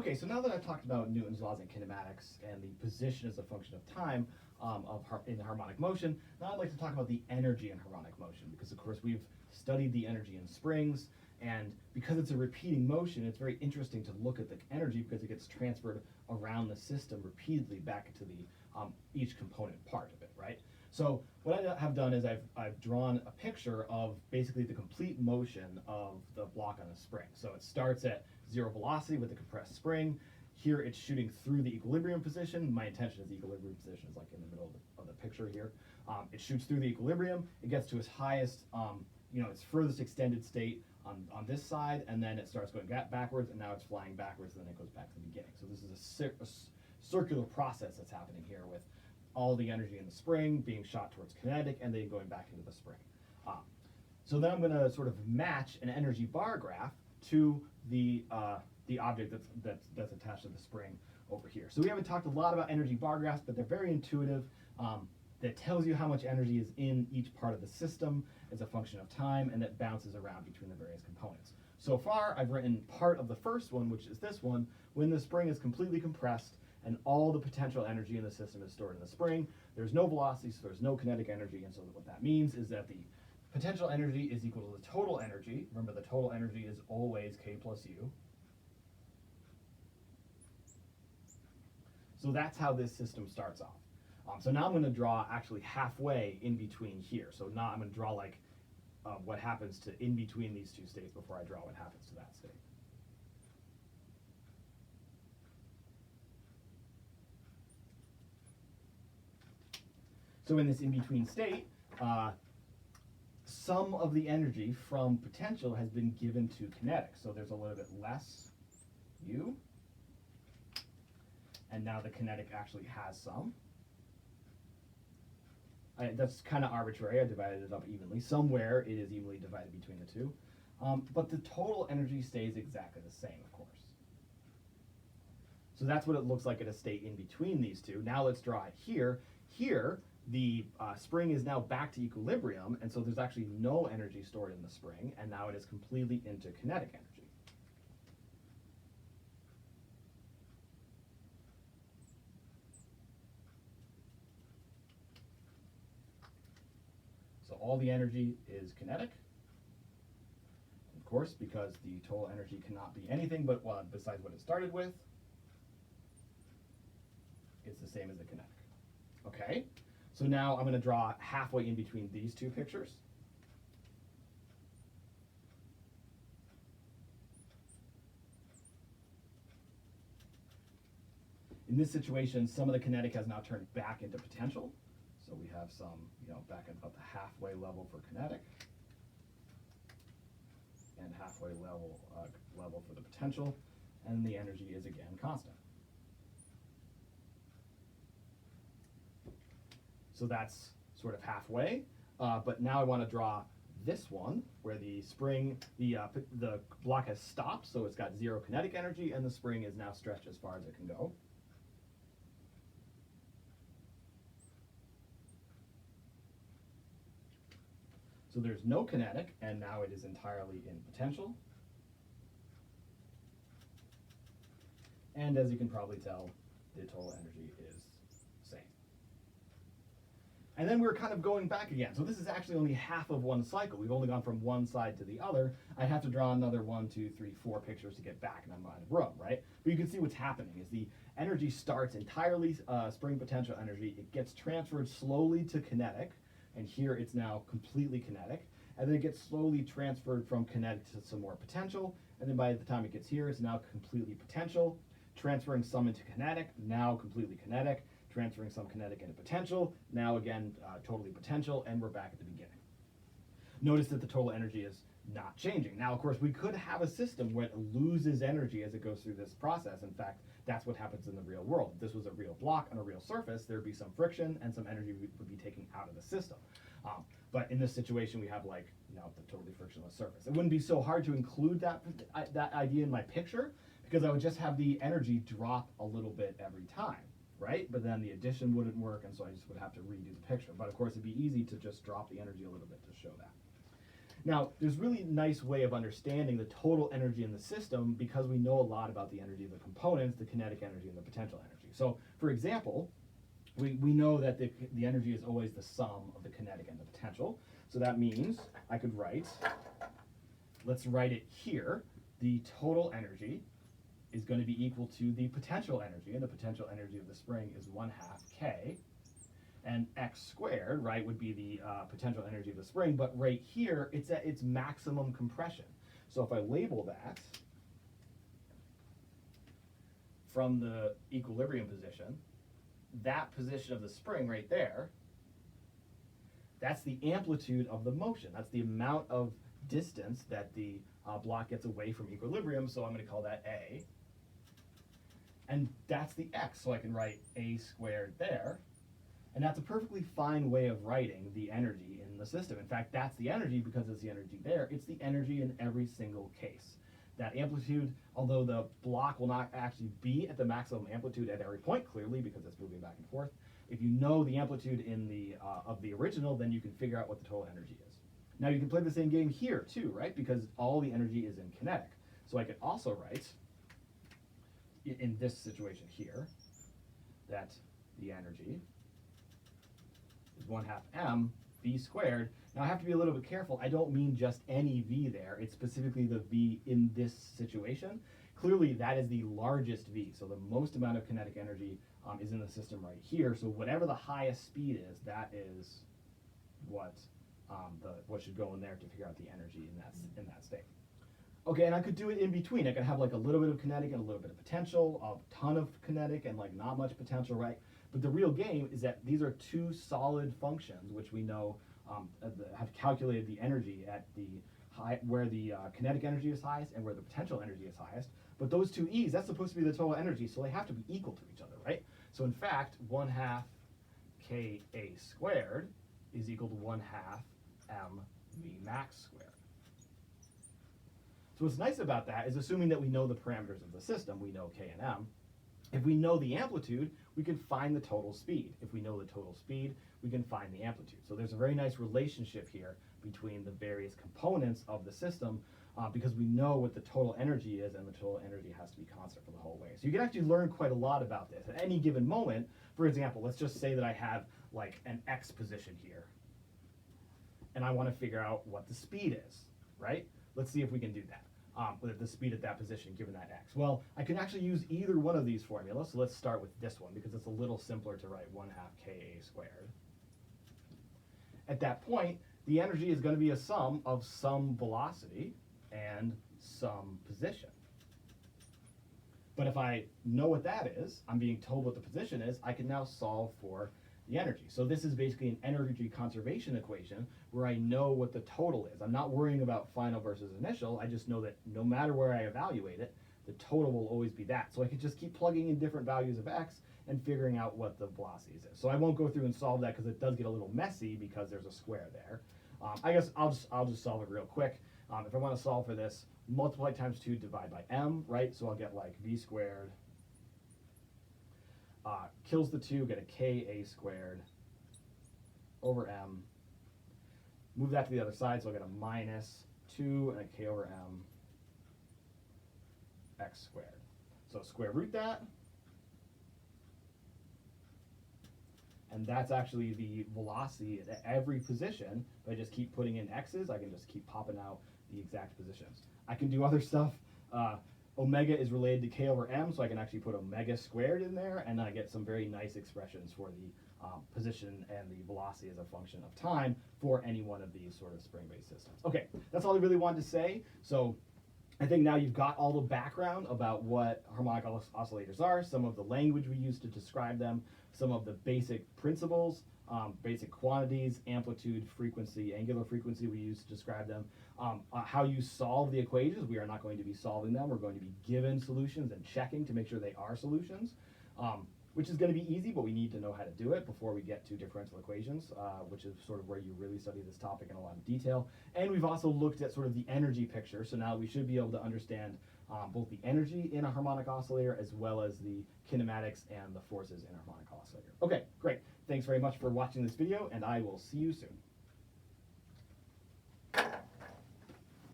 Okay, so now that I've talked about Newton's laws in kinematics and the position as a function of time in harmonic motion, now I'd like to talk about the energy in harmonic motion, because of course we've studied the energy in springs, and because it's a repeating motion, it's very interesting to look at the energy because it gets transferred around the system repeatedly back into the each component part of it, right? So what I have done is I've drawn a picture of basically the complete motion of the block on a spring. So it starts at zero velocity with the compressed spring. Here it's shooting through the equilibrium position. My intention is the equilibrium position is like in the middle of the picture here. It shoots through the equilibrium. It gets to its highest, its furthest extended state on this side, and then it starts going backwards, and now it's flying backwards, and then it goes back to the beginning. So this is a circular process that's happening here with all the energy in the spring being shot towards kinetic and then going back into the spring. So then I'm going to sort of match an energy bar graph to the object that's attached to the spring over here. So we haven't talked a lot about energy bar graphs, but they're very intuitive. That tells you how much energy is in each part of the system as a function of time, and that bounces around between the various components. So far, I've written part of the first one, which is this one, when the spring is completely compressed and all the potential energy in the system is stored in the spring. There's no velocity, so there's no kinetic energy, and so what that means is that the potential energy is equal to the total energy. Remember, the total energy is always K plus U. So that's how this system starts off. So now I'm going to draw actually halfway in between here. So now I'm going to draw like what happens to in between these two states before I draw what happens to that state. So in this in-between state, some of the energy from potential has been given to kinetic. So there's a little bit less U. And now the kinetic actually has some. That's kind of arbitrary. I divided it up evenly. Somewhere it is evenly divided between the two. But the total energy stays exactly the same, of course. So that's what it looks like at a state in between these two. Now let's draw it here. Here, the spring is now back to equilibrium, and so there's actually no energy stored in the spring, and now it is completely into kinetic energy. So all the energy is kinetic, of course, because the total energy cannot be anything but besides what it started with. It's the same as the kinetic. Okay, so now I'm going to draw halfway in between these two pictures. In this situation, some of the kinetic has now turned back into potential. So we have some, back at about the halfway level for kinetic, and halfway level for the potential, and the energy is again constant. So that's sort of halfway, but now I want to draw this one where the spring, the block has stopped, so it's got zero kinetic energy, and the spring is now stretched as far as it can go. So there's no kinetic, and now it is entirely in potential. And as you can probably tell, the total energy is the same. And then we're kind of going back again. So this is actually only half of one cycle. We've only gone from one side to the other. I have to draw another 1, 2, 3, 4 pictures to get back, and I'm out of room, right? But you can see what's happening is the energy starts entirely spring potential energy. It gets transferred slowly to kinetic, and here it's now completely kinetic. And then it gets slowly transferred from kinetic to some more potential. And then by the time it gets here, it's now completely potential. Transferring some into kinetic, now completely kinetic. Transferring some kinetic into potential, now again totally potential, and we're back at the beginning. Notice that the total energy is not changing. Now, of course, we could have a system where it loses energy as it goes through this process. In fact, that's what happens in the real world. If this was a real block on a real surface, there'd be some friction and some energy would be taken out of the system. But in this situation, we have the totally frictionless surface. It wouldn't be so hard to include that idea in my picture because I would just have the energy drop a little bit every time, right? But then the addition wouldn't work, and so I just would have to redo the picture. But of course, it'd be easy to just drop the energy a little bit to show that. Now, there's really nice way of understanding the total energy in the system because we know a lot about the energy of the components, the kinetic energy and the potential energy. So, for example, we know that the energy is always the sum of the kinetic and the potential. So that means I could write, let's write it here, the total energy is going to be equal to the potential energy, and the potential energy of the spring is 1/2 K. And x squared, right, would be the potential energy of the spring, but right here, it's at its maximum compression. So if I label that from the equilibrium position, that position of the spring right there, that's the amplitude of the motion. That's the amount of distance that the block gets away from equilibrium, so I'm going to call that A. And that's the x, so I can write a squared there. And that's a perfectly fine way of writing the energy in the system. In fact, that's the energy because it's the energy there. It's the energy in every single case. That amplitude, although the block will not actually be at the maximum amplitude at every point, clearly, because it's moving back and forth, if you know the amplitude in the of the original, then you can figure out what the total energy is. Now you can play the same game here too, right? Because all the energy is in kinetic. So I could also write, in this situation here, that the energy is 1/2 m v squared. Now I have to be a little bit careful. I don't mean just any v there. It's specifically the v in this situation. Clearly that is the largest v. So the most amount of kinetic energy is in the system right here. So whatever the highest speed is, that is what should go in there to figure out the energy in that state. Okay, and I could do it in between. I could have like a little bit of kinetic and a little bit of potential, a ton of kinetic and like not much potential, right? But the real game is that these are two solid functions, which we know have calculated the energy at the where the kinetic energy is highest and where the potential energy is highest. But those two e's, that's supposed to be the total energy, so they have to be equal to each other, right? So in fact, 1/2 Ka squared is equal to 1/2 mv max squared. So what's nice about that is assuming that we know the parameters of the system, we know K and M. If we know the amplitude, we can find the total speed. If we know the total speed, we can find the amplitude. So there's a very nice relationship here between the various components of the system because we know what the total energy is, and the total energy has to be constant for the whole way. So you can actually learn quite a lot about this. At any given moment, for example, let's just say that I have like an X position here, and I want to figure out what the speed is, right? Let's see if we can do that. With the speed at that position given that x. Well, I can actually use either one of these formulas, so let's start with this one because it's a little simpler to write 1/2 Ka squared. At that point, the energy is going to be a sum of some velocity and some position. But if I know what that is, I'm being told what the position is, I can now solve for the energy. So this is basically an energy conservation equation where I know what the total is. I'm not worrying about final versus initial. I just know that no matter where I evaluate it, the total will always be that. So I could just keep plugging in different values of x and figuring out what the velocities is. So I won't go through and solve that because it does get a little messy because there's a square there. I guess I'll just solve it real quick. If I want to solve for this, multiply times 2, divide by m, right? So I'll get like v squared kills the 2, get a Ka squared over m. Move that to the other side, so I'll get a minus 2 and a K over m x squared. So square root that. And that's actually the velocity at every position. If I just keep putting in x's, I can just keep popping out the exact positions. I can do other stuff. Omega is related to K over m, so I can actually put omega squared in there, and then I get some very nice expressions for the position and the velocity as a function of time for any one of these sort of spring-based systems. Okay, that's all I really wanted to say. So I think now you've got all the background about what harmonic oscillators are, some of the language we use to describe them, some of the basic principles, basic quantities, amplitude, frequency, angular frequency we use to describe them, how you solve the equations. We are not going to be solving them. We're going to be given solutions and checking to make sure they are solutions, which is going to be easy, but we need to know how to do it before we get to differential equations, which is sort of where you really study this topic in a lot of detail. And we've also looked at sort of the energy picture, so now we should be able to understand both the energy in a harmonic oscillator as well as the kinematics and the forces in a harmonic oscillator. Okay, great. Thanks very much for watching this video, and I will see you soon.